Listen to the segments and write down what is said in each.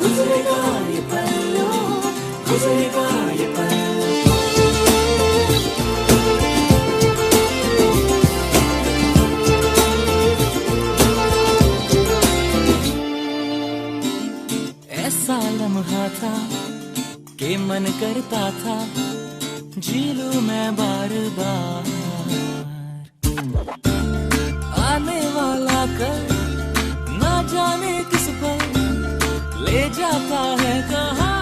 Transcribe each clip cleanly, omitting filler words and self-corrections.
गुजरेगा ये पल, गुजरेगा ये पल। ऐसा लम्हा था कि मन करता था जी लूं मैं बार बार। आने वाला कल ना जाने किस पर ले जाता है कहाँ।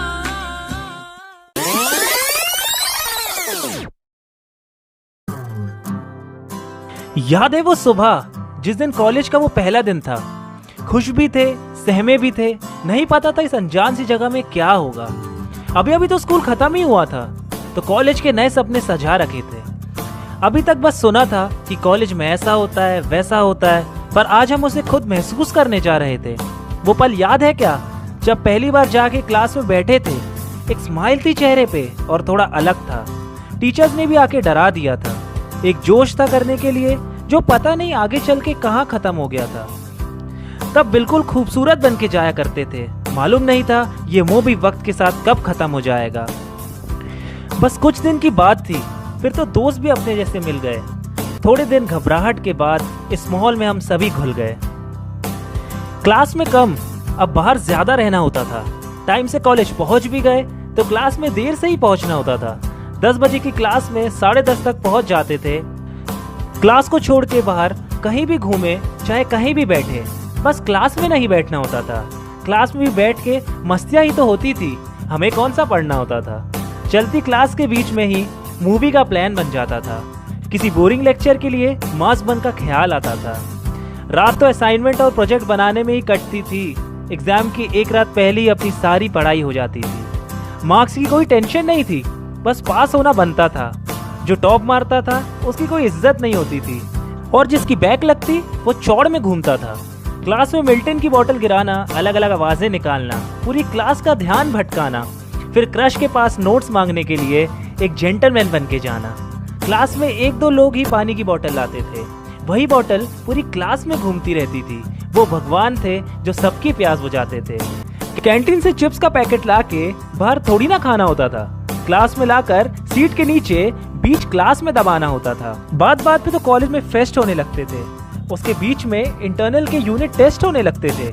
याद है वो सुबह जिस दिन कॉलेज का वो पहला दिन था। खुश भी थे, सहमे भी थे, नहीं पता था इस अनजान सी जगह में क्या होगा। अभी अभी तो स्कूल खत्म ही हुआ था, तो कॉलेज के नए सपने सजा रखे थे। अभी तक बस सुना था कि कॉलेज में ऐसा होता है वैसा होता है, पर आज हम उसे खुद महसूस करने जा रहे थे। वो पल याद है क्या, जब पहली बार जाके क्लास में बैठे थे। एक स्माइल थी चेहरे पे और थोड़ा अलग था। टीचर्स ने भी आके डरा दिया था। एक जोश था करने के लिए जो पता नहीं आगे चल के कहाँ खत्म हो गया था। तब बिल्कुल खूबसूरत बन के जाया करते थे। मालूम नहीं था ये मोह भी वक्त के साथ कब खत्म हो जाएगा। बस कुछ दिन की बात थी, फिर तो दोस्त भी अपने जैसे मिल गए। थोड़े दिन घबराहट के बाद इस माहौल में हम सभी घुल गए। क्लास में कम, अब बाहर ज्यादा रहना होता था। टाइम से कॉलेज पहुंच भी गए तो क्लास में देर से ही पहुंचना होता था। 10 बजे की क्लास में 10:30 तक पहुंच जाते थे। क्लास को छोड़ के बाहर कहीं भी घूमे, चाहे कहीं भी बैठे, बस क्लास में नहीं बैठना होता था। क्लास में भी बैठ के मस्तियां ही तो होती थी, हमें कौन सा पढ़ना होता था। चलती क्लास के बीच में ही मूवी का प्लान बन जाता था। किसी बोरिंग लेक्चर के लिए मास बन का ख्याल आता था। रात तो असाइनमेंट और प्रोजेक्ट बनाने में ही कटती थी। एग्जाम की एक रात पहले ही अपनी सारी पढ़ाई हो जाती थी। मार्क्स की कोई टेंशन नहीं थी, बस पास होना बनता था। जो टॉप मारता था उसकी कोई इज्जत नहीं होती थी, और जिसकी बैक लगती वो चौड़ में घूमता था। क्लास में मिल्टन की बोतल गिराना, अलग अलग आवाजें निकालना, पूरी क्लास का ध्यान भटकाना, फिर क्रश के पास नोट्स मांगने के लिए एक जेंटलमैन बन के जाना। क्लास में 1-2 लोग ही पानी की बोतल लाते थे, वही बोतल पूरी क्लास में घूमती रहती थी। वो भगवान थे जो सबकी प्यास बुझाते थे। कैंटीन से चिप्स का पैकेट लाके बाहर थोड़ी ना खाना होता था, क्लास में लाकर सीट के नीचे बीच क्लास में दबाना होता था। बात बात पे तो कॉलेज में फेस्ट होने लगते थे। उसके बीच में इंटरनल के यूनिट टेस्ट होने लगते थे।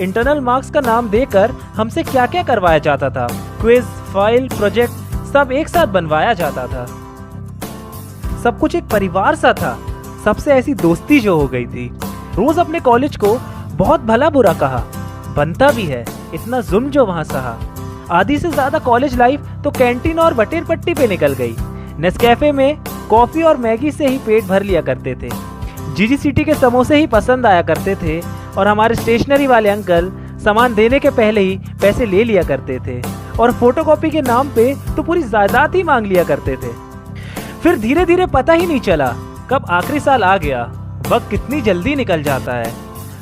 इंटरनल मार्क्स का नाम देकर हमसे क्या क्या करवाया जाता था। क्विज, फाइल, प्रोजेक्ट सब एक साथ बनवाया जाता था। सब कुछ एक परिवार सा था। सबसे ऐसी दोस्ती जो हो गई थी। रोज अपने कॉलेज को बहुत भला बुरा कहा, बनता भी है, इतना जुल्म जो वहाँ सहा। आधी से ज्यादा कॉलेज लाइफ तो कैंटीन और बटेर पट्टी पे निकल गई। नेस्कैफे में कॉफी और मैगी से ही पेट भर लिया करते थे। जीजी सिटी के समोसे ही पसंद आया करते थे, और हमारे स्टेशनरी वाले अंकल सामान देने के पहले ही पैसे ले लिया करते थे, और फोटोकॉपी के नाम पे तो पूरी जायदाद ही मांग लिया करते थे। फिर धीरे धीरे पता ही नहीं चला कब आखिरी साल आ गया। वक्त कितनी जल्दी निकल जाता है।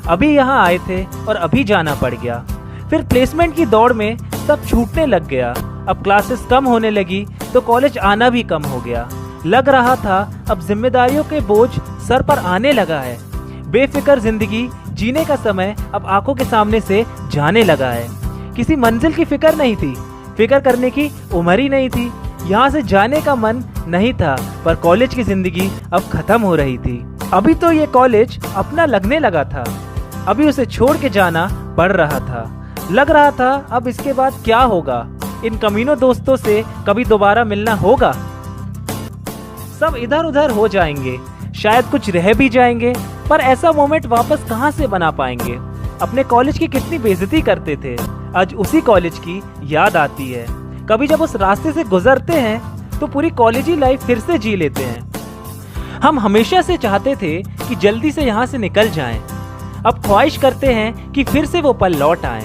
अभी यहाँ आए थे और अभी जाना पड़ गया। फिर प्लेसमेंट की दौड़ में सब छूटने लग गया। अब क्लासेस कम होने लगी तो कॉलेज आना भी कम हो गया। लग रहा था अब जिम्मेदारियों के बोझ सर पर आने लगा है। बेफिक्र जिंदगी जीने का समय अब आंखों के सामने से जाने लगा है। किसी मंजिल की फिक्र नहीं थी, फिक्र करने की उम्र ही नहीं थी। यहाँ से जाने का मन नहीं था, पर कॉलेज की जिंदगी अब खत्म हो रही थी। अभी तो ये कॉलेज अपना लगने लगा था, अभी उसे छोड़ के जाना पड़ रहा था। लग रहा था अब इसके बाद क्या होगा। इन कमीनों दोस्तों से कभी दोबारा मिलना होगा। सब इधर उधर हो जाएंगे, शायद कुछ रह भी जाएंगे, पर ऐसा मोमेंट वापस कहाँ से बना पाएंगे। अपने कॉलेज की कितनी बेइज्जती करते थे, आज उसी कॉलेज की याद आती है। कभी जब उस रास्ते से गुजरते हैं तो पूरी कॉलेजी लाइफ फिर से जी लेते हैं। हम हमेशा से चाहते थे कि जल्दी से यहाँ से निकल जाएं। अब ख्वाहिश करते हैं कि फिर से वो पल लौट आए।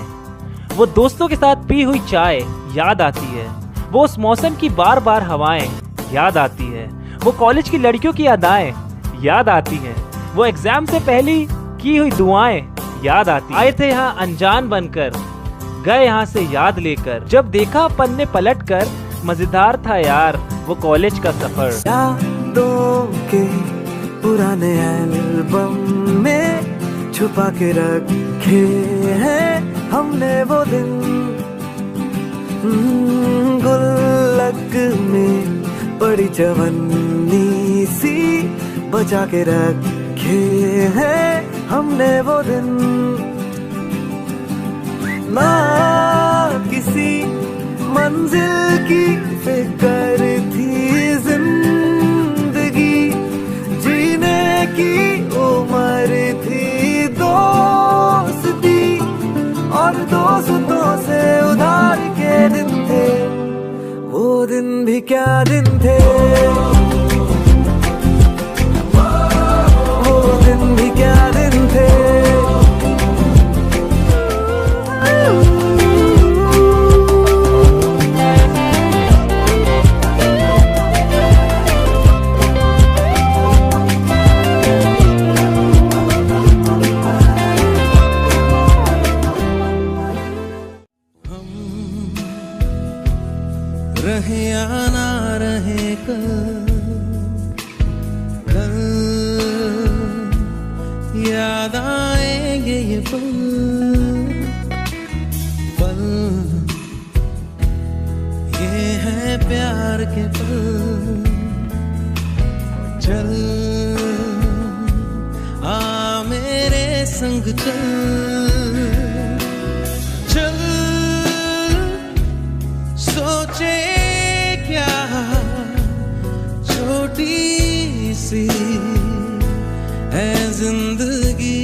वो दोस्तों के साथ पी हुई चाय याद आती है, वो उस मौसम की बार बार हवाएं याद आती है, वो कॉलेज की लड़कियों की अदाएं याद आती हैं, वो एग्जाम से पहले की हुई दुआएं याद आती। आए थे यहाँ अनजान बनकर, गए यहाँ से याद लेकर। जब देखा अपन ने पलट कर, मजेदार था यार वो कॉलेज का सफर। यादों के पुराने एल्बम में छुपा के रखे हैं हमने वो दिन गुल्लक में पड़ी चवन्नी सी बचा के रखे हैं हमने वो दिन। ना किसी मंजिल की फिक्र थी जिंदगी, जीने की उम्र थी दोस्ती, और दोस्तों से उधार के दिन थे वो दिन भी क्या दिन थे, वो दिन भी क्या दिन थे। रहे या ना रहे कल याद आएंगे ये पल ये है प्यार के पल। चल आ मेरे संग चल सोचे क्या छोटी सी है जिंदगी,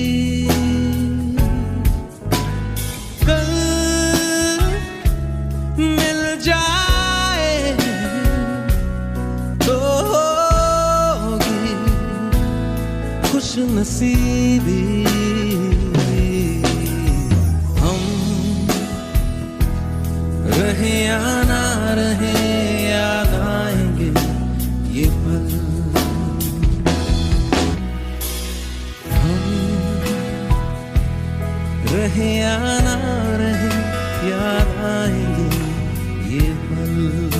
कल मिल जाए तो होगी खुश नसीबी। हम रहे या ना रहे याद आएंगे ये पल। हम रहे या ना रहे याद आएंगे ये पल।